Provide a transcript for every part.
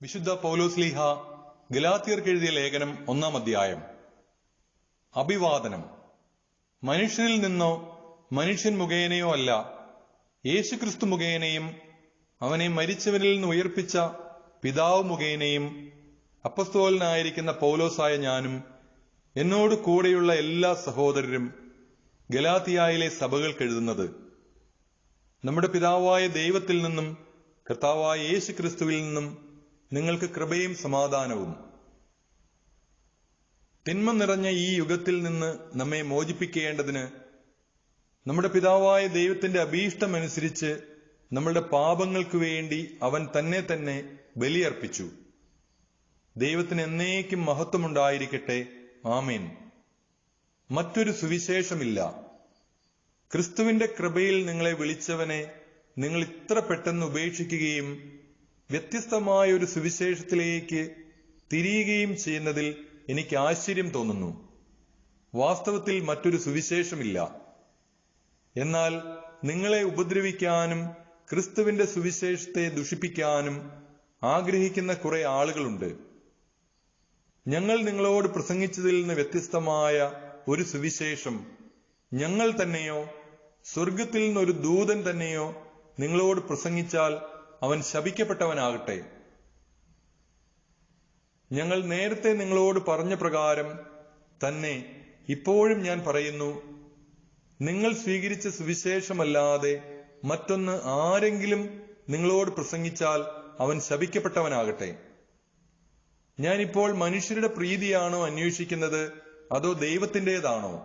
വിശുദ്ധ പൗലോസ്ലീഹ ഗലാത്യർക്ക് എഴുതിയ ലേഖനം 1-ാം അധ്യായം. അഭിവാദനം. മനുഷ്യനിൽ നിന്നോ മനുഷ്യൻ മുഖേനയോ അല്ല, യേശുക്രിസ്തു മുഖേനയും അവനെ മരിച്ചവരിൽ നിന്ന് ഉയർപ്പിച്ച പിതാവ് മുഖേനയും അപ്പസ്തോലനായിരിക്കുന്ന പൗലോസായ ഞാനും എന്നോട് കൂടെയുള്ള എല്ലാ സഹോദരരും ഗലാത്തിയായിലെ സഭകൾക്ക് എഴുതുന്നത്, നമ്മുടെ പിതാവായ ദൈവത്തിൽ നിന്നും കർത്താവായ യേശുക്രിസ്തുവിൽ നിന്നും നിങ്ങൾക്ക് കൃപയും സമാധാനവും. തിന്മ നിറഞ്ഞ ഈ യുഗത്തിൽ നിന്ന് നമ്മെ മോചിപ്പിക്കേണ്ടതിന് നമ്മുടെ പിതാവായ ദൈവത്തിന്റെ അഭീഷ്ടമനുസരിച്ച് നമ്മളുടെ പാപങ്ങൾക്ക് വേണ്ടി അവൻ തന്നെ ബലിയർപ്പിച്ചു. ദൈവത്തിന് എന്നേക്കും മഹത്വമുണ്ടായിരിക്കട്ടെ. ആമേൻ. മറ്റൊരു സുവിശേഷമില്ല. ക്രിസ്തുവിന്റെ കൃപയിൽ നിങ്ങളെ വിളിച്ചവനെ നിങ്ങൾ ഇത്ര പെട്ടെന്ന് ഉപേക്ഷിക്കുകയും വ്യത്യസ്തമായ ഒരു സുവിശേഷത്തിലേക്ക് തിരിയുകയും ചെയ്യുന്നതിൽ എനിക്ക് ആശ്ചര്യം തോന്നുന്നു. വാസ്തവത്തിൽ മറ്റൊരു സുവിശേഷമില്ല. എന്നാൽ നിങ്ങളെ ഉപദ്രവിക്കാനും ക്രിസ്തുവിന്റെ സുവിശേഷത്തെ ദുഷിപ്പിക്കാനും ആഗ്രഹിക്കുന്ന കുറെ ആളുകളുണ്ട്. ഞങ്ങൾ നിങ്ങളോട് പ്രസംഗിച്ചതിൽ നിന്ന് വ്യത്യസ്തമായ ഒരു സുവിശേഷം ഞങ്ങൾ തന്നെയോ സ്വർഗത്തിൽ നിന്നൊരു ദൂതൻ തന്നെയോ നിങ്ങളോട് പ്രസംഗിച്ചാൽ അവൻ ശപിക്കപ്പെട്ടവനാകട്ടെ. ഞങ്ങൾ നേരത്തെ നിങ്ങളോട് പറഞ്ഞ പ്രകാരം തന്നെ ഇപ്പോഴും ഞാൻ പറയുന്നു, നിങ്ങൾ സ്വീകരിച്ച സുവിശേഷമല്ലാതെ മറ്റൊന്ന് ആരെങ്കിലും നിങ്ങളോട് പ്രസംഗിച്ചാൽ അവൻ ശപിക്കപ്പെട്ടവനാകട്ടെ. ഞാനിപ്പോൾ മനുഷ്യരുടെ പ്രീതിയാണോ അന്വേഷിക്കുന്നത്, അതോ ദൈവത്തിൻ്റെതാണോ?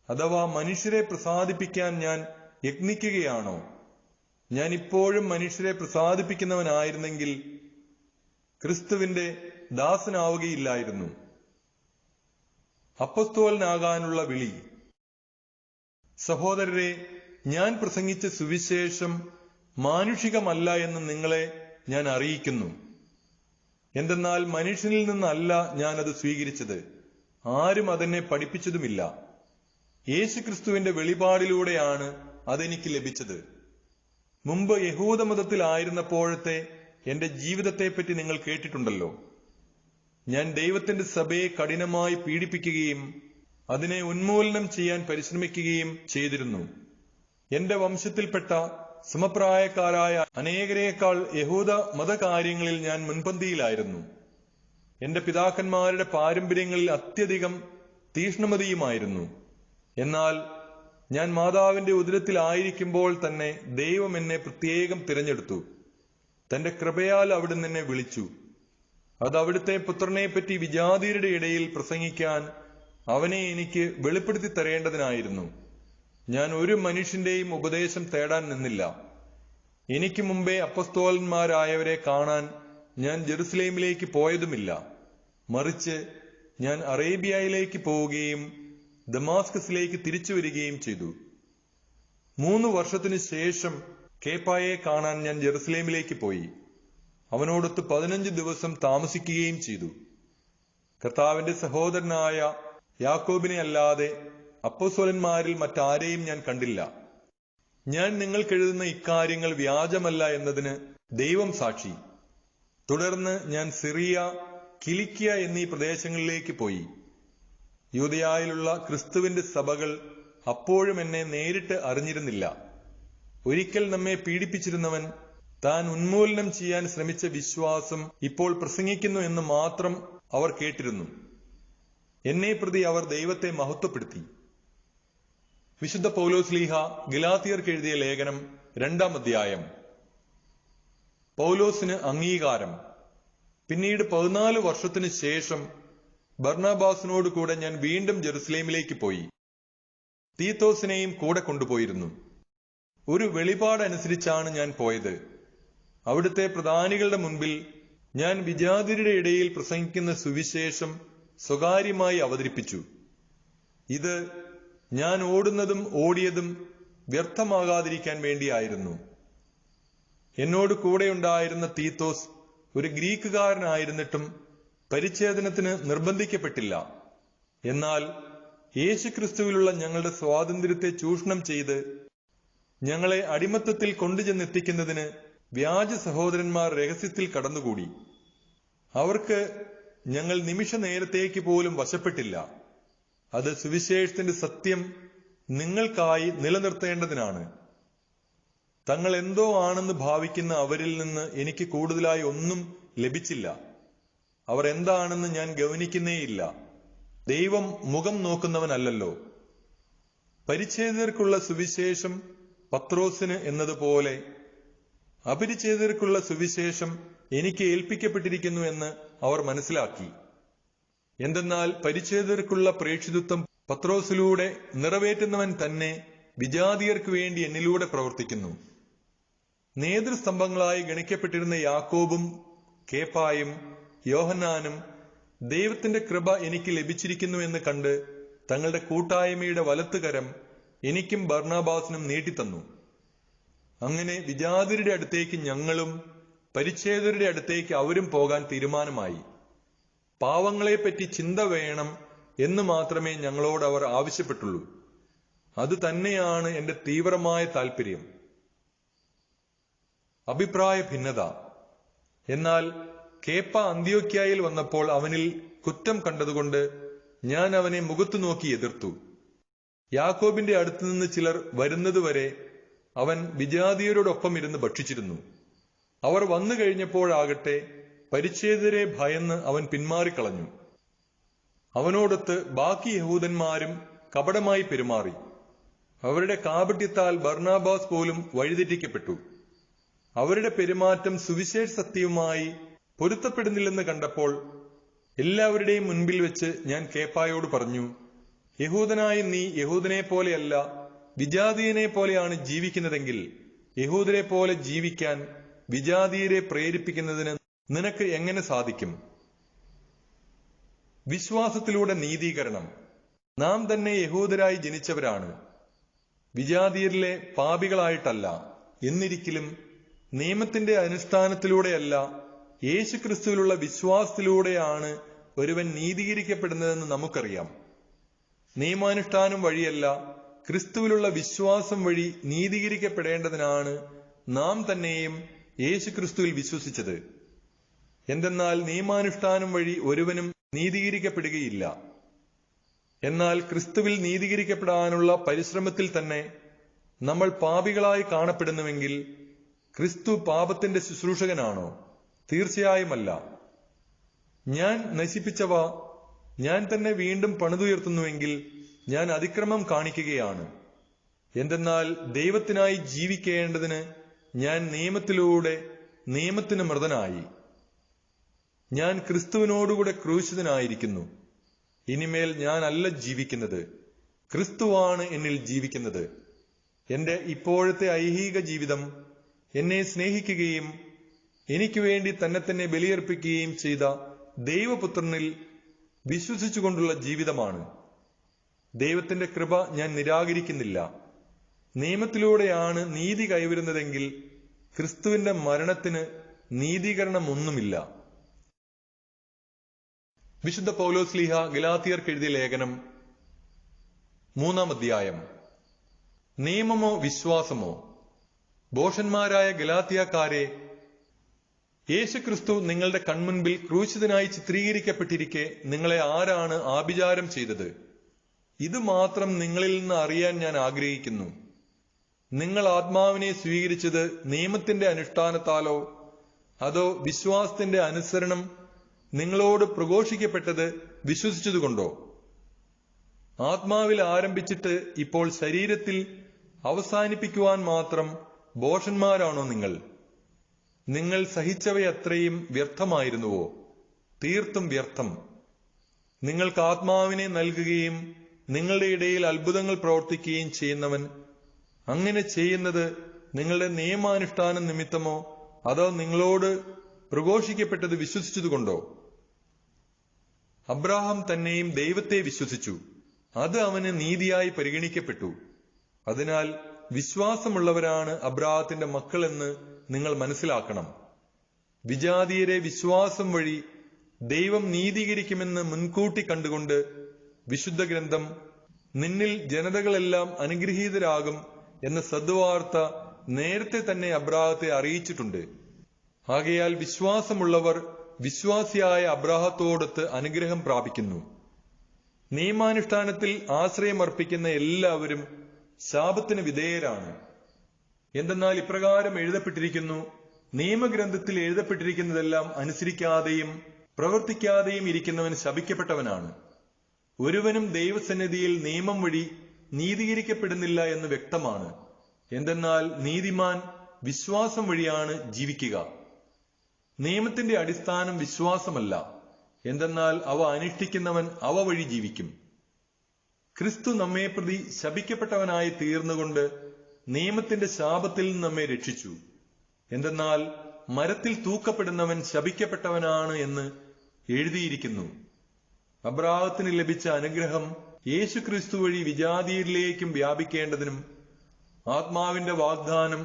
അഥവാ മനുഷ്യരെ പ്രസാദിപ്പിക്കാൻ ഞാൻ യത്നിക്കുകയാണോ? ഞാൻ ഇപ്പോഴും മനുഷ്യരെ പ്രസാദിപ്പിക്കുന്നവനായിരുന്നെങ്കിൽ ക്രിസ്തുവിന്റെ ദാസനാവുകയില്ലായിരുന്നു. അപ്പസ്തോലനാകാനുള്ള വിളി. സഹോദരരെ, ഞാൻ പ്രസംഗിച്ച സുവിശേഷം മാനുഷികമല്ല എന്ന് നിങ്ങളെ ഞാൻ അറിയിക്കുന്നു. എന്തെന്നാൽ മനുഷ്യനിൽ നിന്നല്ല ഞാനത് സ്വീകരിച്ചത്, ആരും അതെന്നെ പഠിപ്പിച്ചതുമില്ല. യേശുക്രിസ്തുവിന്റെ വെളിപാടിലൂടെയാണ് അതെനിക്ക് ലഭിച്ചത്. മുമ്പ് യഹൂദമതത്തിലായിരുന്നപ്പോഴത്തെ എന്റെ ജീവിതത്തെപ്പറ്റി നിങ്ങൾ കേട്ടിട്ടുണ്ടല്ലോ. ഞാൻ ദൈവത്തിന്റെ സഭയെ കഠിനമായി പീഡിപ്പിക്കുകയും അതിനെ ഉന്മൂലനം ചെയ്യാൻ പരിശ്രമിക്കുകയും ചെയ്തിരുന്നു. എന്റെ വംശത്തിൽപ്പെട്ട സമപ്രായക്കാരായ അനേകരേക്കാൾ യഹൂദ മതകാര്യങ്ങളിൽ ഞാൻ മുൻപന്തിയിലായിരുന്നു. എന്റെ പിതാക്കന്മാരുടെ പാരമ്പര്യങ്ങളിൽ അത്യധികം തീക്ഷ്ണമതിയുമായിരുന്നു. എന്നാൽ ഞാൻ മാതാവിന്റെ ഉദരത്തിലായിരിക്കുമ്പോൾ തന്നെ ദൈവം എന്നെ പ്രത്യേകം തിരഞ്ഞെടുത്തു. തന്റെ കൃപയാൽ അവിടുന്ന് എന്നെ വിളിച്ചു. അത് അവിടുത്തെ പുത്രനെപ്പറ്റി വിജാതിയരുടെ ഇടയിൽ പ്രസംഗിക്കാൻ അവനെ എനിക്ക് വെളിപ്പെടുത്തി തരേണ്ടതിനായിരുന്നു. ഞാൻ ഒരു മനുഷ്യന്റെയും ഉപദേശം തേടാൻ നിന്നില്ല. എനിക്ക് മുമ്പേ അപ്പസ്തോലന്മാരായവരെ കാണാൻ ഞാൻ ജെറുസലേമിലേക്ക് പോയതുമില്ല. മറിച്ച് ഞാൻ അറേബ്യയിലേക്ക് പോവുകയും ദമാസ്കസിലേക്ക് തിരിച്ചു വരികയും ചെയ്തു. 3 വർഷത്തിനു ശേഷം കേപ്പായെ കാണാൻ ഞാൻ ജെറുസലേമിലേക്ക് പോയി. അവനോടൊത്ത് 15 ദിവസം താമസിക്കുകയും ചെയ്തു. കർത്താവിന്റെ സഹോദരനായ യാക്കോബിനെ അല്ലാതെ അപ്പോസ്തലന്മാരിൽ മറ്റാരെയും ഞാൻ കണ്ടില്ല. ഞാൻ നിങ്ങൾക്കെഴുതുന്ന ഇക്കാര്യങ്ങൾ വ്യാജമല്ല എന്നതിന് ദൈവം സാക്ഷി. തുടർന്ന് ഞാൻ സിറിയ, കിലിക്കിയ എന്നീ പ്രദേശങ്ങളിലേക്ക് പോയി. യൂദയായിലുള്ള ക്രിസ്തുവിന്റെ സഭകൾ അപ്പോഴും എന്നെ നേരിട്ട് അറിഞ്ഞിരുന്നില്ല. ഒരിക്കൽ നമ്മെ പീഡിപ്പിച്ചിരുന്നവൻ താൻ ഉന്മൂലനം ചെയ്യാൻ ശ്രമിച്ച വിശ്വാസം ഇപ്പോൾ പ്രസംഗിക്കുന്നു എന്ന് മാത്രം അവർ കേട്ടിരുന്നു. എന്നെ പ്രതി അവർ ദൈവത്തെ മഹത്വപ്പെടുത്തി. വിശുദ്ധ പൗലോസ്ലീഹ ഗലാത്യർക്ക് എഴുതിയ ലേഖനം 2-ാം അധ്യായം. പൗലോസിന് അംഗീകാരം. പിന്നീട് 14 വർഷത്തിനു ശേഷം ബർണബാസിനോട് കൂടെ ഞാൻ വീണ്ടും ജെറുസലേമിലേക്ക് പോയി. തീത്തോസിനെയും കൂടെ കൊണ്ടുപോയിരുന്നു. ഒരു വെളിപാടനുസരിച്ചാണ് ഞാൻ പോയത്. അവിടുത്തെ പ്രധാനികളുടെ മുൻപിൽ ഞാൻ വിജാതിരുടെ ഇടയിൽ പ്രസംഗിക്കുന്ന സുവിശേഷം സ്വകാര്യമായി അവതരിപ്പിച്ചു. ഇത് ഞാൻ ഓടുന്നതും ഓടിയതും വ്യർത്ഥമാകാതിരിക്കാൻ വേണ്ടിയായിരുന്നു. എന്നോട് കൂടെയുണ്ടായിരുന്ന തീത്തോസ് ഒരു ഗ്രീക്കുകാരനായിരുന്നിട്ടും പരിച്ഛേദനത്തിന് നിർബന്ധിക്കപ്പെട്ടില്ല. എന്നാൽ യേശുക്രിസ്തുവിലുള്ള ഞങ്ങളുടെ സ്വാതന്ത്ര്യത്തെ ചൂഷണം ചെയ്ത് ഞങ്ങളെ അടിമത്തത്തിൽ കൊണ്ടുചെന്നെത്തിക്കുന്നതിന് വ്യാജ സഹോദരന്മാർ രഹസ്യത്തിൽ കടന്നുകൂടി. അവർക്ക് ഞങ്ങൾ നിമിഷ നേരത്തേക്ക് പോലും വശപ്പെട്ടില്ല. അത് സുവിശേഷത്തിന്റെ സത്യം നിങ്ങൾക്കായി നിലനിർത്തേണ്ടതിനാണ്. തങ്ങൾ എന്തോ ആണെന്ന് ഭാവിക്കുന്ന അവരിൽ നിന്ന് എനിക്ക് കൂടുതലായി ഒന്നും ലഭിച്ചില്ല. അവർ എന്താണെന്ന് ഞാൻ ഗവനിക്കുന്നേയില്ല. ദൈവം മുഖം നോക്കുന്നവനല്ലല്ലോ. പരിച്ഛേദർക്കുള്ള സുവിശേഷം പത്രോസിന് എന്നതുപോലെ അപരിച്ഛേദർക്കുള്ള സുവിശേഷം എനിക്ക് ഏൽപ്പിക്കപ്പെട്ടിരിക്കുന്നു എന്ന് അവർ മനസ്സിലാക്കി. എന്തെന്നാൽ പരിച്ഛേദർക്കുള്ള പ്രേക്ഷിതത്വം പത്രോസിലൂടെ നിറവേറ്റുന്നവൻ തന്നെ വിജാതിയർക്ക് വേണ്ടി എന്നിലൂടെ പ്രവർത്തിക്കുന്നു. നേതൃസ്തംഭങ്ങളായി ഗണിക്കപ്പെട്ടിരുന്ന യാക്കോബും കേപ്പായും യോഹന്നാനും ദൈവത്തിന്റെ കൃപ എനിക്ക് ലഭിച്ചിരിക്കുന്നു എന്ന് കണ്ട് തങ്ങളുടെ കൂട്ടായ്മയുടെ വലത്തുകരം എനിക്കും ബർണബാസിനും നീട്ടിത്തന്നു. അങ്ങനെ വിജാതിയരുടെ അടുത്തേക്ക് ഞങ്ങളും പരിച്ഛേദരുടെ അടുത്തേക്ക് അവരും പോകാൻ തീരുമാനമായി. പാവങ്ങളെപ്പറ്റി ചിന്ത വേണം എന്ന് മാത്രമേ ഞങ്ങളോട് അവർ ആവശ്യപ്പെട്ടുള്ളൂ. അത് തന്നെയാണ് എന്റെ തീവ്രമായ താല്പര്യം. അഭിപ്രായ ഭിന്നത. എന്നാൽ കേപ്പ അന്ത്യോക്യായിൽ വന്നപ്പോൾ അവനിൽ കുറ്റം കണ്ടതുകൊണ്ട് ഞാൻ അവനെ മുഖത്തു നോക്കി എതിർത്തു. യാക്കോബിന്റെ അടുത്തുനിന്ന് ചിലർ വരുന്നതുവരെ അവൻ വിജാതിയരോടൊപ്പം ഇരുന്ന് ഭക്ഷിച്ചിരുന്നു. അവർ വന്നു കഴിഞ്ഞപ്പോഴാകട്ടെ പരിച്ഛേദരെ ഭയന്ന് അവൻ പിന്മാറിക്കളഞ്ഞു. അവനോടൊത്ത് ബാക്കി യഹൂദന്മാരും കപടമായി പെരുമാറി. അവരുടെ കാപട്യത്താൽ ബർണബാസ് പോലും വഴിതെറ്റിക്കപ്പെട്ടു. അവരുടെ പെരുമാറ്റം സുവിശേഷ സത്യവുമായി പൊരുത്തപ്പെടുന്നില്ലെന്ന് കണ്ടപ്പോൾ എല്ലാവരുടെയും മുൻപിൽ വെച്ച് ഞാൻ കേപ്പായോട് പറഞ്ഞു, യഹൂദനായ നീ യഹൂദനെ പോലെയല്ല വിജാതീയനെ പോലെയാണ് ജീവിക്കുന്നതെങ്കിൽ യഹൂദരെ പോലെ ജീവിക്കാൻ വിജാതീയരെ പ്രേരിപ്പിക്കുന്നതിന് നിനക്ക് എങ്ങനെ സാധിക്കും? വിശ്വാസത്തിലൂടെ നീതീകരണം. നാം തന്നെ യഹൂദരായി ജനിച്ചവരാണ്, വിജാതീയരിലെ പാപികളായിട്ടല്ല. എന്നിരിക്കലും നിയമത്തിന്റെ അനുഷ്ഠാനത്തിലൂടെയല്ല, യേശുക്രിസ്തുവിലുള്ള വിശ്വാസത്തിലൂടെയാണ് ഒരുവൻ നീതീകരിക്കപ്പെടുന്നതെന്ന് നമുക്കറിയാം. നിയമാനുഷ്ഠാനം വഴിയല്ല, ക്രിസ്തുവിലുള്ള വിശ്വാസം വഴി നീതീകരിക്കപ്പെടേണ്ടതിനാണ് നാം തന്നെയും യേശുക്രിസ്തുവിൽ വിശ്വസിച്ചത്. എന്തെന്നാൽ നിയമാനുഷ്ഠാനം വഴി ഒരുവനും നീതീകരിക്കപ്പെടുകയില്ല. എന്നാൽ ക്രിസ്തുവിൽ നീതീകരിക്കപ്പെടാനുള്ള പരിശ്രമത്തിൽ തന്നെ നമ്മൾ പാപികളായി കാണപ്പെടുന്നുവെങ്കിൽ ക്രിസ്തു പാപത്തിന്റെ ശുശ്രൂഷകനാണോ? തീർച്ചയായുമല്ല. ഞാൻ നശിപ്പിച്ചവ ഞാൻ തന്നെ വീണ്ടും പണിതുയർത്തുന്നുവെങ്കിൽ ഞാൻ അതിക്രമം കാണിക്കുകയാണ്. എന്തെന്നാൽ ദൈവത്തിനായി ജീവിക്കേണ്ടതിന് ഞാൻ നിയമത്തിലൂടെ നിയമത്തിന് മൃതനായി. ഞാൻ ക്രിസ്തുവിനോടുകൂടെ ക്രൂശിതനായിരിക്കുന്നു. ഇനിമേൽ ഞാനല്ല ജീവിക്കുന്നത്, ക്രിസ്തുവാണ് എന്നിൽ ജീവിക്കുന്നത്. എന്റെ ഇപ്പോഴത്തെ ഐഹിക ജീവിതം എന്നെ സ്നേഹിക്കുകയും എനിക്ക് വേണ്ടി തന്നെ ബലിയർപ്പിക്കുകയും ചെയ്ത ദൈവപുത്രനിൽ വിശ്വസിച്ചുകൊണ്ടുള്ള ജീവിതമാണ്. ദൈവത്തിന്റെ കൃപ ഞാൻ നിരാകരിക്കുന്നില്ല. നിയമത്തിലൂടെയാണ് നീതി കൈവരുന്നതെങ്കിൽ ക്രിസ്തുവിന്റെ മരണത്തിന് നീതീകരണമൊന്നുമില്ല. വിശുദ്ധ പൗലോസ്ലീഹ ഗലാത്യർക്ക് എഴുതിയ ലേഖനം 3-ാം അധ്യായം. നിയമമോ വിശ്വാസമോ? ഭോഷന്മാരായ ഗലാത്യക്കാരെ, യേശുക്രിസ്തു നിങ്ങളുടെ കൺമുൻപിൽ ക്രൂശിതനായി ചിത്രീകരിക്കപ്പെട്ടിരിക്കെ നിങ്ങളെ ആരാണ് ആഭിചാരം ചെയ്തത്? ഇത് മാത്രം നിങ്ങളിൽ നിന്ന് അറിയാൻ ഞാൻ ആഗ്രഹിക്കുന്നു. നിങ്ങൾ ആത്മാവിനെ സ്വീകരിച്ചത് നിയമത്തിന്റെ അനുഷ്ഠാനത്താലോ അതോ വിശ്വാസത്തിന്റെ അനുസരണം നിങ്ങളോട് പ്രഘോഷിക്കപ്പെട്ടത് വിശ്വസിച്ചതുകൊണ്ടോ? ആത്മാവിൽ ആരംഭിച്ചിട്ട് ഇപ്പോൾ ശരീരത്തിൽ അവസാനിപ്പിക്കുവാൻ മാത്രം ഭോഷന്മാരാണോ നിങ്ങൾ? നിങ്ങൾ സഹിച്ചവയത്രയും വ്യർത്ഥമായിരുന്നുവോ? തീർത്തും വ്യർത്ഥം. നിങ്ങൾക്ക് ആത്മാവിനെ നൽകുകയും നിങ്ങളുടെ ഇടയിൽ അത്ഭുതങ്ങൾ പ്രവർത്തിക്കുകയും ചെയ്യുന്നവൻ അങ്ങനെ ചെയ്യുന്നത് നിങ്ങളുടെ നിയമാനുഷ്ഠാനം നിമിത്തമോ അതോ നിങ്ങളോട് പ്രഘോഷിക്കപ്പെട്ടത് വിശ്വസിച്ചതുകൊണ്ടോ? അബ്രാഹാം തന്നെയും ദൈവത്തെ വിശ്വസിച്ചു, അത് അവന് നീതിയായി പരിഗണിക്കപ്പെട്ടു. അതിനാൽ വിശ്വാസമുള്ളവരാണ് അബ്രാഹത്തിന്റെ മക്കളെന്ന് നിങ്ങൾ മനസ്സിലാക്കണം. വിജാതീയരെ വിശ്വാസം വഴി ദൈവം നീതീകരിക്കുമെന്ന് മുൻകൂട്ടി കണ്ടുകൊണ്ട് വിശുദ്ധ ഗ്രന്ഥം നിന്നിൽ ജനതകളെല്ലാം അനുഗ്രഹീതരാകും എന്ന സദ്വാർത്ത നേരത്തെ തന്നെ അബ്രാഹത്തെ അറിയിച്ചിട്ടുണ്ട്. ആകയാൽ വിശ്വാസമുള്ളവർ വിശ്വാസിയായ അബ്രാഹത്തോടൊത്ത് അനുഗ്രഹം പ്രാപിക്കുന്നു. നിയമാനുഷ്ഠാനത്തിൽ ആശ്രയമർപ്പിക്കുന്ന എല്ലാവരും ശാപത്തിന് വിധേയരാണ്. എന്തെന്നാൽ ഇപ്രകാരം എഴുതപ്പെട്ടിരിക്കുന്നു: നിയമഗ്രന്ഥത്തിൽ എഴുതപ്പെട്ടിരിക്കുന്നതെല്ലാം അനുസരിക്കാതെയും പ്രവർത്തിക്കാതെയും ഇരിക്കുന്നവൻ ശപിക്കപ്പെട്ടവനാണ്. ഒരുവനും ദൈവസന്നിധിയിൽ നിയമം വഴി നീതീകരിക്കപ്പെടുന്നില്ല എന്ന് വ്യക്തമാണ്. എന്തെന്നാൽ നീതിമാൻ വിശ്വാസം വഴിയാണ് ജീവിക്കുക. നിയമത്തിന്റെ അടിസ്ഥാനം വിശ്വാസമല്ല, എന്തെന്നാൽ അവ അനുഷ്ഠിക്കുന്നവൻ അവ വഴി ജീവിക്കും. ക്രിസ്തു നമ്മെ പ്രതി ശപിക്കപ്പെട്ടവനായി തീർന്നുകൊണ്ട് നിയമത്തിന്റെ ശാപത്തിൽ നിന്ന് നമ്മെ രക്ഷിച്ചു. എന്തെന്നാൽ മരത്തിൽ തൂക്കപ്പെടുന്നവൻ ശപിക്കപ്പെട്ടവനാണ് എന്ന് എഴുതിയിരിക്കുന്നു. അബ്രാഹത്തിന് ലഭിച്ച അനുഗ്രഹം യേശു ക്രിസ്തു വഴി വിജാതിയരിലേക്കും വ്യാപിക്കേണ്ടതിനും ആത്മാവിന്റെ വാഗ്ദാനം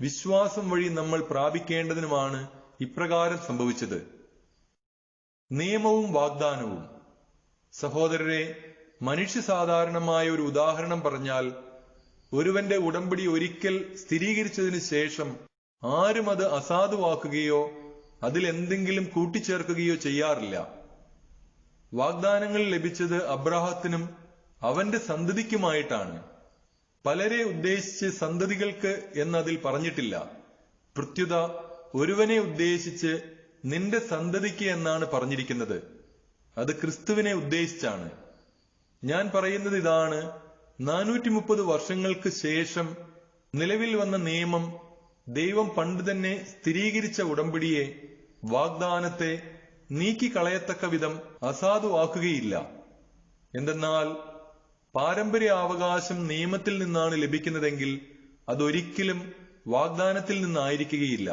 വിശ്വാസം വഴി നമ്മൾ പ്രാപിക്കേണ്ടതിനുമാണ് ഇപ്രകാരം സംഭവിച്ചത്. നിയമവും വാഗ്ദാനവും. സഹോദരരെ, മനുഷ്യസാധാരണമായ ഒരു ഉദാഹരണം പറഞ്ഞാൽ, ഒരുവന്റെ ഉടമ്പടി ഒരിക്കൽ സ്ഥിരീകരിച്ചതിനു ശേഷം ആരും അത് അസാധുവാക്കുകയോ അതിൽ എന്തെങ്കിലും കൂട്ടിച്ചേർക്കുകയോ ചെയ്യാറില്ല. വാഗ്ദാനങ്ങൾ ലഭിച്ചത് അബ്രാഹത്തിനും അവന്റെ സന്തതിക്കുമായിട്ടാണ്. പലരെ ഉദ്ദേശിച്ച് സന്തതികൾക്ക് എന്നതിൽ പറഞ്ഞിട്ടില്ല. പ്രത്യുത ഒരുവനെ ഉദ്ദേശിച്ച് നിന്റെ സന്തതിക്ക് എന്നാണ് പറഞ്ഞിരിക്കുന്നത്. അത് ക്രിസ്തുവിനെ ഉദ്ദേശിച്ചാണ്. ഞാൻ പറയുന്നത് ഇതാണ്: 430 വർഷങ്ങൾക്ക് ശേഷം നിലവിൽ വന്ന നിയമം ദൈവം പണ്ട് തന്നെ സ്ഥിരീകരിച്ച ഉടമ്പടിയെ, വാഗ്ദാനത്തെ നീക്കിക്കളയത്തക്ക വിധം അസാധുവാക്കുകയില്ല. എന്തെന്നാൽ പാരമ്പര്യാവകാശം നിയമത്തിൽ നിന്നാണ് ലഭിക്കുന്നതെങ്കിൽ അതൊരിക്കലും വാഗ്ദാനത്തിൽ നിന്നായിരിക്കുകയില്ല.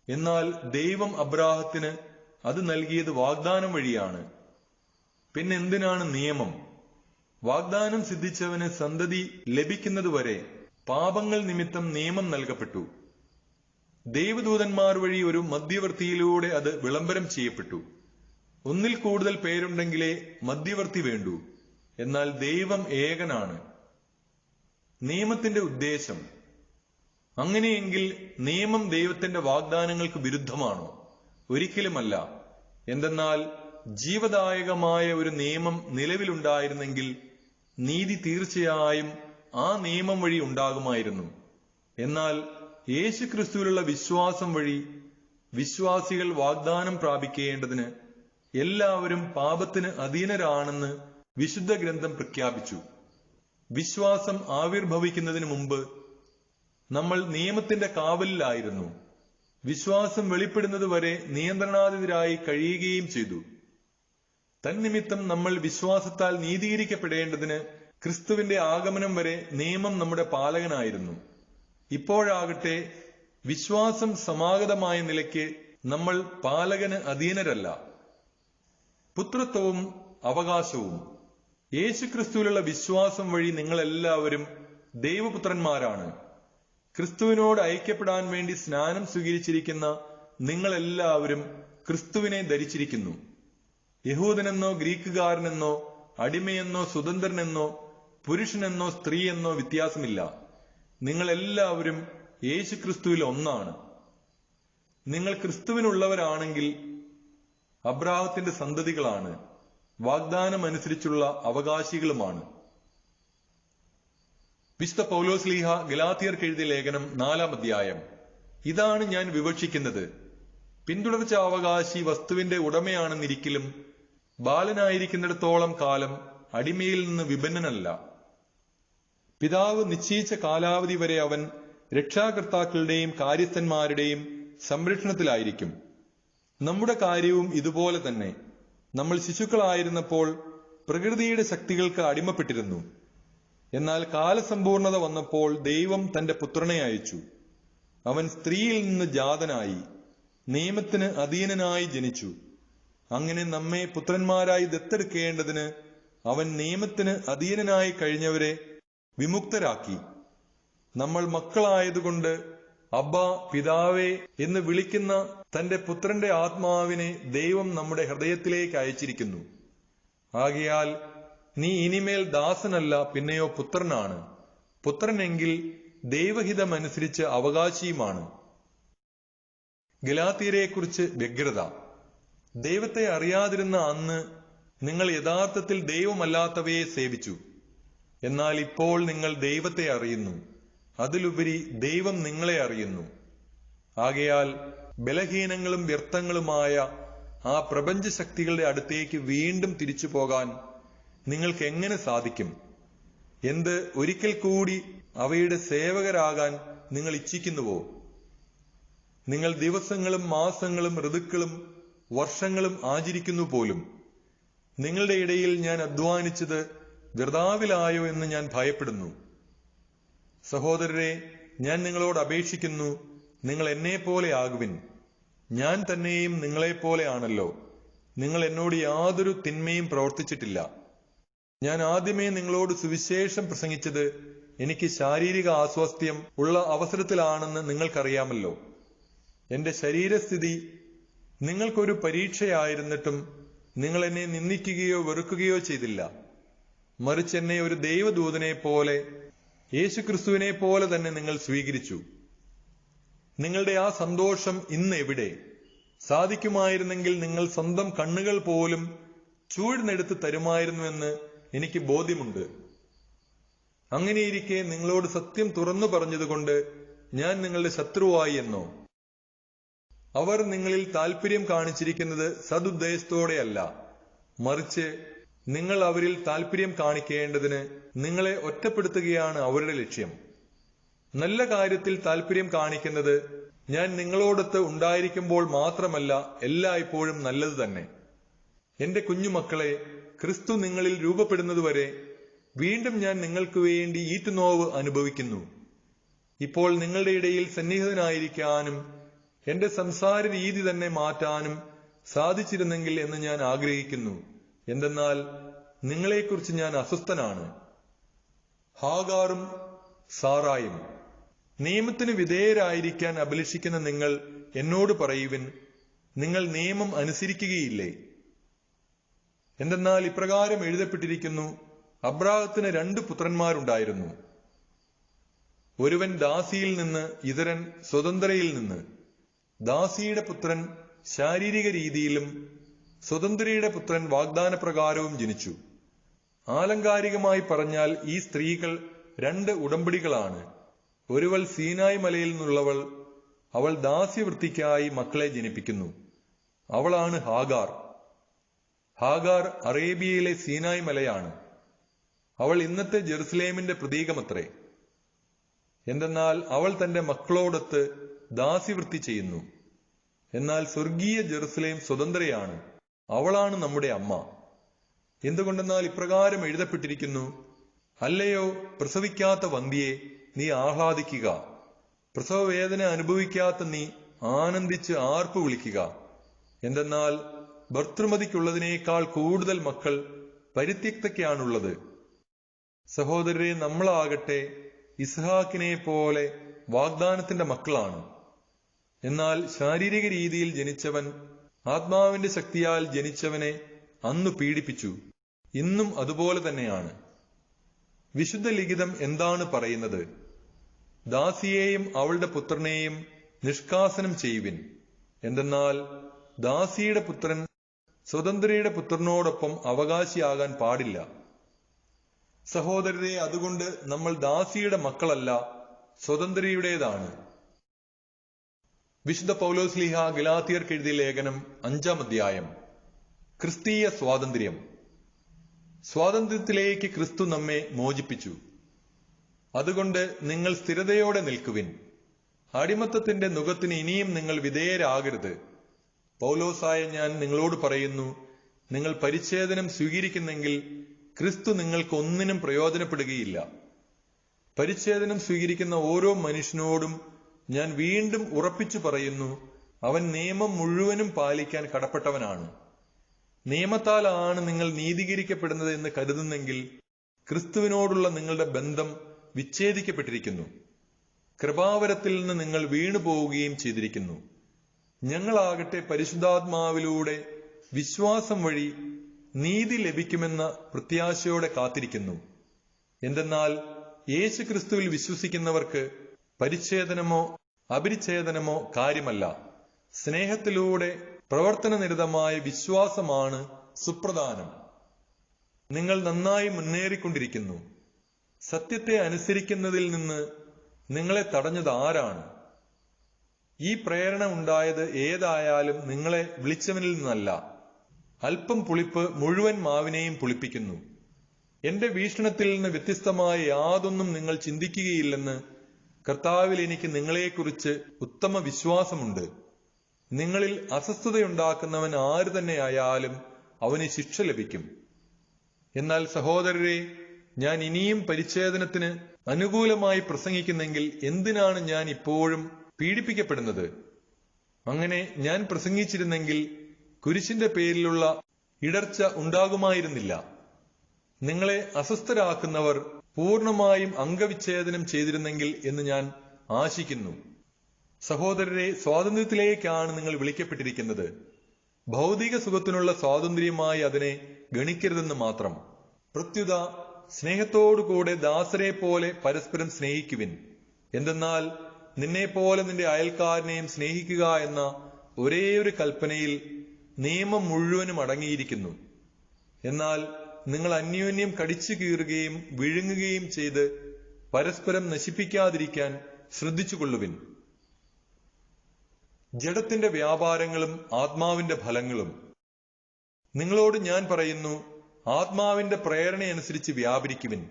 എന്നാൽ ദൈവം അബ്രാഹത്തിന് അത് നൽകിയത് വാഗ്ദാനം വഴിയാണ്. പിന്നെന്തിനാണ് നിയമം? വാഗ്ദാനം സിദ്ധിച്ചവന് സന്തതി ലഭിക്കുന്നതുവരെ പാപങ്ങൾ നിമിത്തം നിയമം നൽകപ്പെട്ടു. ദൈവദൂതന്മാർ വഴി ഒരു മധ്യവർത്തിയിലൂടെ അത് വിളംബരം ചെയ്യപ്പെട്ടു. ഒന്നിൽ കൂടുതൽ പേരുണ്ടെങ്കിലേ മധ്യവർത്തി വേണ്ടൂ. എന്നാൽ ദൈവം ഏകനാണ്. നിയമത്തിന്റെ ഉദ്ദേശം. അങ്ങനെയെങ്കിൽ നിയമം ദൈവത്തിന്റെ വാഗ്ദാനങ്ങൾക്ക് വിരുദ്ധമാണോ? ഒരിക്കലുമല്ല. എന്തെന്നാൽ ജീവദായകമായ ഒരു നിയമം നിലവിലുണ്ടായിരുന്നെങ്കിൽ നീതി തീർച്ചയായും ആ നിയമം വഴി ഉണ്ടാകുമായിരുന്നു. എന്നാൽ യേശുക്രിസ്തുവിലുള്ള വിശ്വാസം വഴി വിശ്വാസികൾ വാഗ്ദാനം പ്രാപിക്കേണ്ടതിന് എല്ലാവരും പാപത്തിന് അധീനരാണെന്ന് വിശുദ്ധ ഗ്രന്ഥം പ്രഖ്യാപിച്ചു. വിശ്വാസം ആവിർഭവിക്കുന്നതിന് മുമ്പ് നമ്മൾ നിയമത്തിന്റെ കാവലിലായിരുന്നു. വിശ്വാസം വെളിപ്പെടുന്നതുവരെ നിയന്ത്രണാതീതരായി കഴിയുകയും ചെയ്തു. തന്നിമിത്തം നമ്മൾ വിശ്വാസത്താൽ നീതീകരിക്കപ്പെടേണ്ടതിന് ക്രിസ്തുവിന്റെ ആഗമനം വരെ നിയമം നമ്മുടെ പാലകനായിരുന്നു. ഇപ്പോഴാകട്ടെ വിശ്വാസം സമാഗതമായ നിലയ്ക്ക് നമ്മൾ പാലകന് അധീനരല്ല. പുത്രത്വവും അവകാശവും. യേശുക്രിസ്തുവിലുള്ള വിശ്വാസം വഴി നിങ്ങളെല്ലാവരും ദൈവപുത്രന്മാരാണ്. ക്രിസ്തുവിനോട് ഐക്യപ്പെടാൻ വേണ്ടി സ്നാനം സ്വീകരിച്ചിരിക്കുന്ന നിങ്ങളെല്ലാവരും ക്രിസ്തുവിനെ ധരിച്ചിരിക്കുന്നു. യഹൂദനെന്നോ ഗ്രീക്കുകാരനെന്നോ അടിമയെന്നോ സ്വതന്ത്രനെന്നോ പുരുഷനെന്നോ സ്ത്രീയെന്നോ വ്യത്യാസമില്ല. നിങ്ങളെല്ലാവരും യേശുക്രിസ്തുവിൽ ഒന്നാണ്. നിങ്ങൾ ക്രിസ്തുവിനുള്ളവരാണെങ്കിൽ അബ്രാഹത്തിന്റെ സന്തതികളാണ്, വാഗ്ദാനം അനുസരിച്ചുള്ള അവകാശികളുമാണ്. വിശുദ്ധ പൗലോസ്ലീഹ ഗലാത്യർക്ക് എഴുതിയ ലേഖനം 4-ാം അധ്യായം. ഇതാണ് ഞാൻ വിവക്ഷിക്കുന്നത്: പിന്തുടർച്ച അവകാശി വസ്തുവിന്റെ ഉടമയാണെന്നിരിക്കലും ബാലനായിരിക്കുന്നിടത്തോളം കാലം അടിമയിൽ നിന്ന് വിഭിന്നനല്ല. പിതാവ് നിശ്ചയിച്ച കാലാവധി വരെ അവൻ രക്ഷാകർത്താക്കളുടെയും കാര്യസ്ഥന്മാരുടെയും സംരക്ഷണത്തിലായിരിക്കും. നമ്മുടെ കാര്യവും ഇതുപോലെ തന്നെ. നമ്മൾ ശിശുക്കളായിരുന്നപ്പോൾ പ്രകൃതിയുടെ ശക്തികൾക്ക് അടിമപ്പെട്ടിരുന്നു. എന്നാൽ കാലസമ്പൂർണത വന്നപ്പോൾ ദൈവം തന്റെ പുത്രനെ അയച്ചു. അവൻ സ്ത്രീയിൽ നിന്ന് ജാതനായി നിയമത്തിന് അധീനനായി ജനിച്ചു. അങ്ങനെ നമ്മെ പുത്രന്മാരായി ദത്തെടുക്കേണ്ടതിന് അവൻ നിയമത്തിന് അധീനനായി കഴിഞ്ഞവരെ വിമുക്തരാക്കി. നമ്മൾ മക്കളായതുകൊണ്ട് അബ്ബാ, പിതാവേ എന്ന് വിളിക്കുന്ന തന്റെ പുത്രന്റെ ആത്മാവിനെ ദൈവം നമ്മുടെ ഹൃദയത്തിലേക്ക് അയച്ചിരിക്കുന്നു. ആകയാൽ നീ ഇനിമേൽ ദാസനല്ല, പിന്നെയോ പുത്രനാണ്. പുത്രനെങ്കിൽ ദൈവഹിതമനുസരിച്ച് അവകാശിയുമാണ്. ഗലാത്യരെക്കുറിച്ച് വ്യഗ്രത. ദൈവത്തെ അറിയാതിരുന്ന അന്ന് നിങ്ങൾ യഥാർത്ഥത്തിൽ ദൈവമല്ലാത്തവയെ സേവിച്ചു. എന്നാൽ ഇപ്പോൾ നിങ്ങൾ ദൈവത്തെ അറിയുന്നു, അതിലുപരി ദൈവം നിങ്ങളെ അറിയുന്നു. ആകയാൽ ബലഹീനങ്ങളും വ്യർത്ഥങ്ങളുമായ ആ പ്രപഞ്ചശക്തികളുടെ അടുത്തേക്ക് വീണ്ടും തിരിച്ചു പോകാൻ നിങ്ങൾക്ക് എങ്ങനെ സാധിക്കും? ഒരിക്കൽ കൂടി അവയുടെ സേവകരാകാൻ നിങ്ങൾ ഇച്ഛിക്കുന്നുവോ? നിങ്ങൾ ദിവസങ്ങളും മാസങ്ങളും ഋതുക്കളും വർഷങ്ങളും ആചരിക്കുന്നു പോലും. നിങ്ങളുടെ ഇടയിൽ ഞാൻ അധ്വാനിച്ചത് വൃഥാവിലായോ എന്ന് ഞാൻ ഭയപ്പെടുന്നു. സഹോദരരെ, ഞാൻ നിങ്ങളോട് അപേക്ഷിക്കുന്നു, നിങ്ങൾ എന്നെപ്പോലെ ആകുവിൻ. ഞാൻ തന്നെയും നിങ്ങളെപ്പോലെ ആണല്ലോ. നിങ്ങൾ എന്നോട് യാതൊരു തിന്മയും പ്രവർത്തിച്ചിട്ടില്ല. ഞാൻ ആദ്യമേ നിങ്ങളോട് സുവിശേഷം പ്രസംഗിച്ചത് എനിക്ക് ശാരീരിക ആസ്വാസ്ഥ്യം ഉള്ള അവസരത്തിലാണെന്ന് നിങ്ങൾക്കറിയാമല്ലോ. എന്റെ ശരീരസ്ഥിതി നിങ്ങൾക്കൊരു പരീക്ഷയായിരുന്നിട്ടും നിങ്ങൾ എന്നെ നിന്ദിക്കുകയോ വെറുക്കുകയോ ചെയ്തില്ല. മറിച്ച് എന്നെ ഒരു ദൈവദൂതനെ പോലെ, യേശുക്രിസ്തുവിനെ പോലെ തന്നെ നിങ്ങൾ സ്വീകരിച്ചു. നിങ്ങളുടെ ആ സന്തോഷം ഇന്ന് എവിടെ? സാധിക്കുമായിരുന്നെങ്കിൽ നിങ്ങൾ സ്വന്തം കണ്ണുകൾ പോലും ചൂഴ്ന്നെടുത്ത് തരുമായിരുന്നുവെന്ന് എനിക്ക് ബോധ്യമുണ്ട്. അങ്ങനെയിരിക്കെ നിങ്ങളോട് സത്യം തുറന്നു പറഞ്ഞതുകൊണ്ട് ഞാൻ നിങ്ങളുടെ ശത്രുവായി എന്നോ? അവർ നിങ്ങളിൽ താല്പര്യം കാണിച്ചിരിക്കുന്നത് സദുദ്ദേശത്തോടെയല്ല, മറിച്ച് നിങ്ങൾ അവരിൽ താല്പര്യം കാണിക്കേണ്ടതിന് നിങ്ങളെ ഒറ്റപ്പെടുത്തുകയാണ് അവരുടെ ലക്ഷ്യം. നല്ല കാര്യത്തിൽ താല്പര്യം കാണിക്കുന്നത് ഞാൻ നിങ്ങളോടൊത്ത് ഉണ്ടായിരിക്കുമ്പോൾ മാത്രമല്ല, എല്ലായ്പ്പോഴും നല്ലത് തന്നെ. എന്റെ കുഞ്ഞുമക്കളെ, ക്രിസ്തു നിങ്ങളിൽ രൂപപ്പെടുന്നതുവരെ വീണ്ടും ഞാൻ നിങ്ങൾക്ക് വേണ്ടി ഈറ്റുനോവ് അനുഭവിക്കുന്നു. ഇപ്പോൾ നിങ്ങളുടെ ഇടയിൽ സന്നിഹിതനായിരിക്കാനും എന്റെ സംസാര രീതി തന്നെ മാറ്റാനും സാധിച്ചിരുന്നെങ്കിൽ എന്ന് ഞാൻ ആഗ്രഹിക്കുന്നു. എന്തെന്നാൽ നിങ്ങളെക്കുറിച്ച് ഞാൻ അസ്വസ്ഥനാണ്. ഹാഗാറും സാറായും. നിയമത്തിന് വിധേയരായിരിക്കാൻ അഭിലഷിക്കുന്ന നിങ്ങൾ എന്നോട് പറയുവിൻ, നിങ്ങൾ നിയമം അനുസരിക്കുകയില്ലേ? എന്തെന്നാൽ ഇപ്രകാരം എഴുതപ്പെട്ടിരിക്കുന്നു, അബ്രാഹത്തിന് 2 പുത്രന്മാരുണ്ടായിരുന്നു. ഒരുവൻ ദാസിയിൽ നിന്ന്, ഇതരൻ സ്വതന്ത്രയിൽ നിന്ന്. ദാസിയുടെ പുത്രൻ ശാരീരിക രീതിയിലും സ്വതന്ത്രയുടെ പുത്രൻ വാഗ്ദാനപ്രകാരവും ജനിച്ചു. ആലങ്കാരികമായി പറഞ്ഞാൽ ഈ സ്ത്രീകൾ 2 ഉടമ്പടികളാണ്. ഒരുവൾ സീനായ് മലയിൽ നിന്നുള്ളവൾ. അവൾ ദാസ്യവൃത്തിക്കായി മക്കളെ ജനിപ്പിക്കുന്നു. അവളാണ് ഹാഗാർ. ഹാഗാർ അറേബ്യയിലെ സീനായ് മലയാണ്. അവൾ ഇന്നത്തെ ജെറുസലേമിന്റെ പ്രതീകമത്രേ. എന്തെന്നാൽ അവൾ തന്റെ മക്കളോടൊത്ത് ദാസ്യവൃത്തി ചെയ്യുന്നു. എന്നാൽ സ്വർഗീയ ജെറുസലേം സ്വതന്ത്രയാണ്. അവളാണ് നമ്മുടെ അമ്മ. എന്തുകൊണ്ടെന്നാൽ ഇപ്രകാരം എഴുതപ്പെട്ടിരിക്കുന്നു, അല്ലയോ പ്രസവിക്കാത്ത വന്ധ്യേ, നീ ആഹ്ലാദിക്കുക. പ്രസവവേദന അനുഭവിക്കാത്ത നീ ആനന്ദിച്ച് ആർപ്പ് വിളിക്കുക. എന്തെന്നാൽ ഭർതൃമതിക്കുള്ളതിനേക്കാൾ കൂടുതൽ മക്കൾ പരിത്യക്തയ്ക്കാണുള്ളത്. സഹോദരരെ, നമ്മളാകട്ടെ ഇസ്ഹാക്കിനെ പോലെ വാഗ്ദാനത്തിന്റെ മക്കളാണ്. എന്നാൽ ശാരീരിക രീതിയിൽ ജനിച്ചവൻ ആത്മാവിന്റെ ശക്തിയാൽ ജനിച്ചവനെ അന്നു പീഡിപ്പിച്ചു. ഇന്നും അതുപോലെ തന്നെയാണ്. വിശുദ്ധ ലിഖിതം എന്താണ് പറയുന്നത്? ദാസിയെയും അവളുടെ പുത്രനെയും നിഷ്കാസനം ചെയ്യുവിൻ. എന്തെന്നാൽ ദാസിയുടെ പുത്രൻ സ്വതന്ത്രയുടെ പുത്രനോടൊപ്പം അവകാശിയാകാൻ പാടില്ല. സഹോദരരെ, അതുകൊണ്ട് നമ്മൾ ദാസിയുടെ മക്കളല്ല, സ്വതന്ത്രയുടേതാണ്. വിശുദ്ധ പൗലോസ്ലീഹ ഗലാത്യർക്ക് എഴുതിയ ലേഖനം 5-ാം അധ്യായം. ക്രിസ്തീയ സ്വാതന്ത്ര്യം. സ്വാതന്ത്ര്യത്തിലേക്ക് ക്രിസ്തു നമ്മെ മോചിപ്പിച്ചു. അതുകൊണ്ട് നിങ്ങൾ സ്ഥിരതയോടെ നിൽക്കുവിൻ. അടിമത്തത്തിന്റെ നുകത്തിന് ഇനിയും നിങ്ങൾ വിധേയരാകരുത്. പൗലോസായ ഞാൻ നിങ്ങളോട് പറയുന്നു, നിങ്ങൾ പരിച്ഛേദനം സ്വീകരിക്കുന്നെങ്കിൽ ക്രിസ്തു നിങ്ങൾക്ക് ഒന്നിനും പ്രയോജനപ്പെടുകയില്ല. പരിച്ഛേദനം സ്വീകരിക്കുന്ന ഓരോ മനുഷ്യനോടും ഞാൻ വീണ്ടും ഉറപ്പിച്ചു പറയുന്നു, അവൻ നിയമം മുഴുവനും പാലിക്കാൻ കടപ്പെട്ടവനാണ്. നിയമത്താലാണ് നിങ്ങൾ നീതീകരിക്കപ്പെടുന്നത് എന്ന് കരുതുന്നെങ്കിൽ ക്രിസ്തുവിനോടുള്ള നിങ്ങളുടെ ബന്ധം വിച്ഛേദിക്കപ്പെട്ടിരിക്കുന്നു. കൃപാവരത്തിൽ നിന്ന് നിങ്ങൾ വീണുപോവുകയും ചെയ്തിരിക്കുന്നു. ഞങ്ങളാകട്ടെ പരിശുദ്ധാത്മാവിലൂടെ വിശ്വാസം വഴി നീതി ലഭിക്കുമെന്ന പ്രത്യാശയോടെ കാത്തിരിക്കുന്നു. എന്തെന്നാൽ യേശുക്രിസ്തുവിൽ വിശ്വസിക്കുന്നവർക്ക് പരിച്ഛേദനമോ അപരിച്ഛേദനമോ കാര്യമല്ല. സ്നേഹത്തിലൂടെ പ്രവർത്തനനിരതമായ വിശ്വാസമാണ് സുപ്രധാനം. നിങ്ങൾ നന്നായി മുന്നേറിക്കൊണ്ടിരിക്കുന്നു. സത്യത്തെ അനുസരിക്കുന്നതിൽ നിന്ന് നിങ്ങളെ തടഞ്ഞത് ആരാണ്? ഈ പ്രേരണ ഉണ്ടായത് ഏതായാലും നിങ്ങളെ വിളിച്ചവനിൽ നിന്നല്ല. അല്പം പുളിപ്പ് മുഴുവൻ മാവിനെയും പുളിപ്പിക്കുന്നു. എന്റെ വീക്ഷണത്തിൽ നിന്ന് വ്യത്യസ്തമായ യാതൊന്നും നിങ്ങൾ ചിന്തിക്കുകയില്ലെന്ന് കർത്താവിൽ എനിക്ക് നിങ്ങളെക്കുറിച്ച് ഉത്തമ വിശ്വാസമുണ്ട്. നിങ്ങളിൽ അസ്വസ്ഥതയുണ്ടാക്കുന്നവൻ ആര് തന്നെയായാലും അവന് ശിക്ഷ ലഭിക്കും. എന്നാൽ സഹോദരരെ, ഞാൻ ഇനിയും പരിച്ഛേദനത്തിന് അനുകൂലമായി പ്രസംഗിക്കുന്നെങ്കിൽ എന്തിനാണ് ഞാൻ ഇപ്പോഴും പീഡിപ്പിക്കപ്പെടുന്നത്? അങ്ങനെ ഞാൻ പ്രസംഗിച്ചിരുന്നെങ്കിൽ കുരിശിന്റെ പേരിലുള്ള ഇടർച്ച ഉണ്ടാകുമായിരുന്നില്ല. നിങ്ങളെ അസ്വസ്ഥരാക്കുന്നവർ പൂർണ്ണമായും അംഗവിച്ഛേദനം ചെയ്തിരുന്നെങ്കിൽ എന്ന് ഞാൻ ആശിക്കുന്നു. സഹോദരരെ, സ്വാതന്ത്ര്യത്തിലേക്കാണ് നിങ്ങൾ വിളിക്കപ്പെട്ടിരിക്കുന്നത്. ഭൗതിക സുഖത്തിനുള്ള സ്വാതന്ത്ര്യമായി അതിനെ ഗണിക്കരുതെന്ന് മാത്രം. പ്രത്യുത സ്നേഹത്തോടുകൂടെ ദാസരെ പോലെ പരസ്പരം സ്നേഹിക്കുവിൻ. എന്തെന്നാൽ നിന്നെപ്പോലെ നിന്റെ അയൽക്കാരനെയും സ്നേഹിക്കുക എന്ന ഒരേയൊരു കൽപ്പനയിൽ നിയമം മുഴുവനും അടങ്ങിയിരിക്കുന്നു. എന്നാൽ നിങ്ങൾ അന്യോന്യം കടിച്ചു കീറുകയും വിഴുങ്ങുകയും ചെയ്ത് പരസ്പരം നശിപ്പിക്കാതിരിക്കാൻ ശ്രദ്ധിച്ചുകൊള്ളുവിൻ. ജഡത്തിന്റെ വ്യാപാരങ്ങളും ആത്മാവിന്റെ ഫലങ്ങളും. നിങ്ങളോട് ഞാൻ പറയുന്നു, ആത്മാവിന്റെ പ്രേരണയനുസരിച്ച് വ്യാപരിക്കുവിൻ.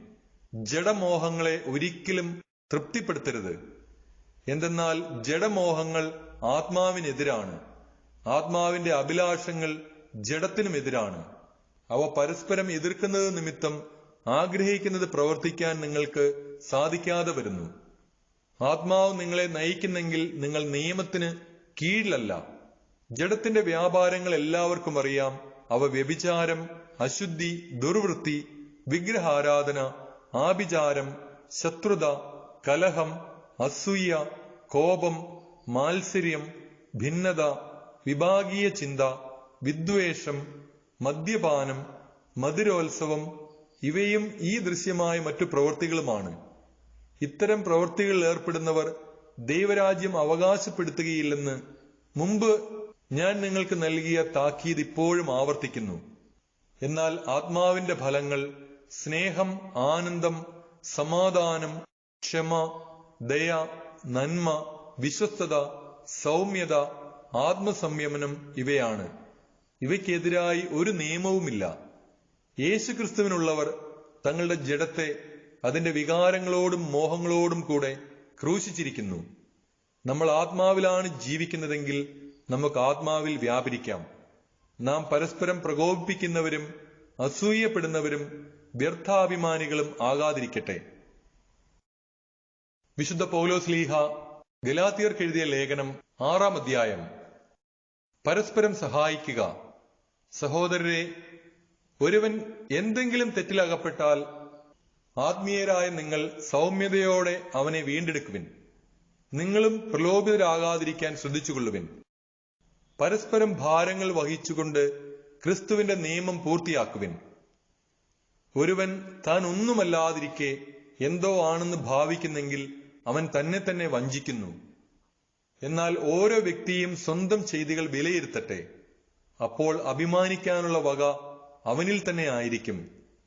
ജഡമോഹങ്ങളെ ഒരിക്കലും തൃപ്തിപ്പെടുത്തരുത്. എന്തെന്നാൽ ജഡമോഹങ്ങൾ ആത്മാവിനെതിരാണ്, ആത്മാവിന്റെ അഭിലാഷങ്ങൾ ജഡത്തിനുമെതിരാണ്. അവ പരസ്പരം എതിർക്കുന്നത് നിമിത്തം ആഗ്രഹിക്കുന്നത് പ്രവർത്തിക്കാൻ നിങ്ങൾക്ക് സാധിക്കാതെ വരുന്നു. ആത്മാവ് നിങ്ങളെ നയിക്കുന്നെങ്കിൽ നിങ്ങൾ നിയമത്തിന് കീഴിലല്ല. ജഡത്തിന്റെ വ്യാപാരങ്ങൾ എല്ലാവർക്കും അറിയാം. അവ വ്യഭിചാരം, അശുദ്ധി, ദുർവൃത്തി, വിഗ്രഹാരാധന, ആഭിചാരം, ശത്രുത, കലഹം, അസൂയ, കോപം, മാത്സര്യം, ഭിന്നത, വിഭാഗീയ ചിന്ത, വിദ്വേഷം, മദ്യപാനം, മധുരോത്സവം, ഇവയും ഈ ദൃശ്യമായ മറ്റു പ്രവൃത്തികളുമാണ്. ഇത്തരം പ്രവൃത്തികളിൽ ഏർപ്പെടുന്നവർ ദൈവരാജ്യം അവകാശപ്പെടുത്തുകയില്ലെന്ന് മുമ്പ് ഞാൻ നിങ്ങൾക്ക് നൽകിയ താക്കീത് ഇപ്പോഴും ആവർത്തിക്കുന്നു. എന്നാൽ ആത്മാവിന്റെ ഫലങ്ങൾ സ്നേഹം, ആനന്ദം, സമാധാനം, ക്ഷമ, ദയ, നന്മ, വിശ്വസ്തത, സൗമ്യത, ആത്മസംയമനം ഇവയാണ്. ഇവയ്ക്കെതിരായി ഒരു നിയമവുമില്ല. യേശുക്രിസ്തുവിനുള്ളവർ തങ്ങളുടെ ജഡത്തെ അതിന്റെ വികാരങ്ങളോടും മോഹങ്ങളോടും കൂടെ ക്രൂശിച്ചിരിക്കുന്നു. നമ്മൾ ആത്മാവിലാണ് ജീവിക്കുന്നതെങ്കിൽ നമുക്ക് ആത്മാവിൽ വ്യാപരിക്കാം. നാം പരസ്പരം പ്രകോപിപ്പിക്കുന്നവരും അസൂയപ്പെടുന്നവരും വ്യർത്ഥാഭിമാനികളും ആകാതിരിക്കട്ടെ. വിശുദ്ധ പൗലോസ്ലീഹ ഗലാത്യർക്കെഴുതിയ ലേഖനം 6-ാം അധ്യായം. പരസ്പരം സഹായിക്കുക. സഹോദരരെ, ഒരുവൻ എന്തെങ്കിലും തെറ്റിലകപ്പെട്ടാൽ ആത്മീയരായ നിങ്ങൾ സൗമ്യതയോടെ അവനെ വീണ്ടെടുക്കുവിൻ. നിങ്ങളും പ്രലോഭിതരാകാതിരിക്കാൻ ശ്രദ്ധിച്ചുകൊള്ളുവിൻ. പരസ്പരം ഭാരങ്ങൾ വഹിച്ചുകൊണ്ട് ക്രിസ്തുവിന്റെ നിയമം പൂർത്തിയാക്കുവിൻ. ഒരുവൻ താൻ ഒന്നുമല്ലാതിരിക്കെ എന്തോ ആണെന്ന് ഭാവിക്കുന്നെങ്കിൽ അവൻ തന്നെ തന്നെ വഞ്ചിക്കുന്നു. എന്നാൽ ഓരോ വ്യക്തിയും സ്വന്തം ചെയ്തികൾ വിലയിരുത്തട്ടെ. അപ്പോൾ അഭിമാനിക്കാനുള്ള വക അവനിൽ തന്നെ ആയിരിക്കും,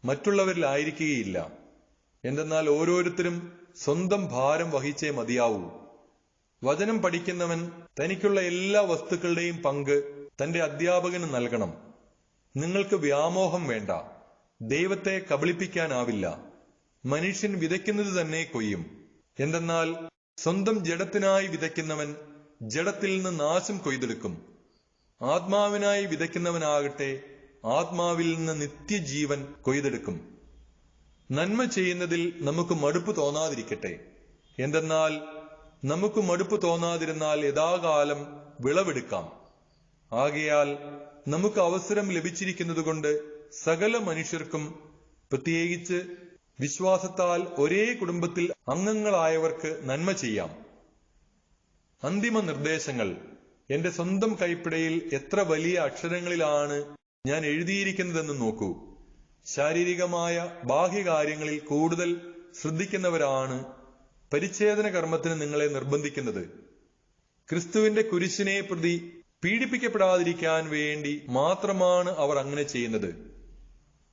മറ്റുള്ളവരിലായിരിക്കുകയില്ല. എന്തെന്നാൽ ഓരോരുത്തരും സ്വന്തം ഭാരം വഹിച്ചേ മതിയാവൂ. വചനം പഠിക്കുന്നവൻ തനിക്കുള്ള എല്ലാ വസ്തുക്കളുടെയും പങ്ക് തന്റെ അധ്യാപകന് നൽകണം. നിങ്ങൾക്ക് വ്യാമോഹം വേണ്ട. ദൈവത്തെ കബളിപ്പിക്കാനാവില്ല. മനുഷ്യൻ വിതയ്ക്കുന്നത് തന്നെ കൊയ്യും. എന്തെന്നാൽ സ്വന്തം ജഡത്തിനായി വിതയ്ക്കുന്നവൻ ജഡത്തിൽ നിന്ന് നാശം കൊയ്തെടുക്കും. ആത്മാവിനായി വിതയ്ക്കുന്നവനാകട്ടെ ആത്മാവിൽ നിന്ന് നിത്യജീവൻ കൊയ്തെടുക്കും. നന്മ ചെയ്യുന്നതിൽ നമുക്ക് മടുപ്പ് തോന്നാതിരിക്കട്ടെ. എന്തെന്നാൽ നമുക്ക് മടുപ്പ് തോന്നാതിരുന്നാൽ യഥാകാലം വിളവെടുക്കാം. ആകയാൽ നമുക്ക് അവസരം ലഭിച്ചിരിക്കുന്നതുകൊണ്ട് സകല മനുഷ്യർക്കും, പ്രത്യേകിച്ച് വിശ്വാസത്താൽ ഒരേ കുടുംബത്തിൽ അംഗങ്ങളായവർക്ക് നന്മ ചെയ്യാം. അന്തിമ നിർദ്ദേശങ്ങൾ. എന്റെ സ്വന്തം കൈപ്പിടയിൽ എത്ര വലിയ അക്ഷരങ്ങളിലാണ് ഞാൻ എഴുതിയിരിക്കുന്നതെന്ന് നോക്കൂ. ശാരീരികമായ ബാഹ്യകാര്യങ്ങളിൽ കൂടുതൽ ശ്രദ്ധിക്കുന്നവരാണ് പരിച്ഛേദന കർമ്മത്തിന് നിങ്ങളെ നിർബന്ധിക്കുന്നത്. ക്രിസ്തുവിന്റെ കുരിശിനെ പ്രതി പീഡിപ്പിക്കപ്പെടാതിരിക്കാൻ വേണ്ടി മാത്രമാണ് അവർ അങ്ങനെ ചെയ്യുന്നത്.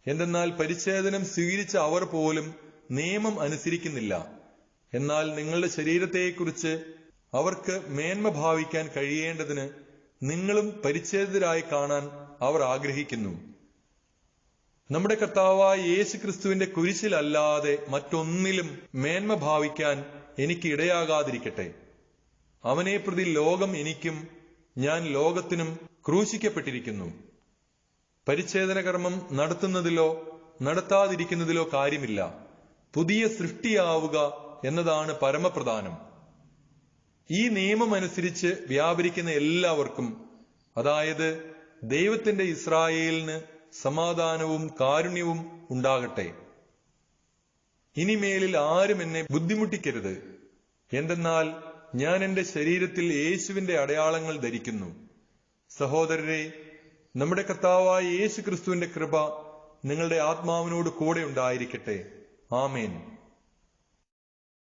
എന്തെന്നാൽ പരിച്ഛേദനം സ്വീകരിച്ച അവർ പോലും നിയമം അനുസരിക്കുന്നില്ല. എന്നാൽ നിങ്ങളുടെ ശരീരത്തെക്കുറിച്ച് അവർക്ക് മേന്മ ഭാവിക്കാൻ കഴിയേണ്ടതിന് നിങ്ങളും പരിച്ഛേദിതരായി കാണാൻ അവർ ആഗ്രഹിക്കുന്നു. നമ്മുടെ കർത്താവായ യേശു ക്രിസ്തുവിന്റെ കുരിശിലല്ലാതെ മറ്റൊന്നിലും മേന്മ ഭാവിക്കാൻ എനിക്ക് ഇടയാകാതിരിക്കട്ടെ. അവനെ പ്രതി ലോകം എനിക്കും ഞാൻ ലോകത്തിനും ക്രൂശിക്കപ്പെട്ടിരിക്കുന്നു. പരിച്ഛേദന കർമ്മം നടത്തുന്നതിലോ നടത്താതിരിക്കുന്നതിലോ കാര്യമില്ല. പുതിയ സൃഷ്ടിയാവുക എന്നതാണ് പരമപ്രധാനം. ഈ നിയമം അനുസരിച്ച് വ്യാപരിക്കുന്ന എല്ലാവർക്കും, അതായത് ദൈവത്തിന്റെ ഇസ്രായേലിന് സമാധാനവും കാരുണ്യവും ഉണ്ടാകട്ടെ. ഇനിമേലിൽ ആരും എന്നെ ബുദ്ധിമുട്ടിക്കരുത്. എന്തെന്നാൽ ഞാൻ എന്റെ ശരീരത്തിൽ യേശുവിന്റെ അടയാളങ്ങൾ ധരിക്കുന്നു. സഹോദരരെ, നമ്മുടെ കർത്താവായ യേശു ക്രിസ്തുവിന്റെ കൃപ നിങ്ങളുടെ ആത്മാവിനോട് കൂടെ ഉണ്ടായിരിക്കട്ടെ. ആമേൻ.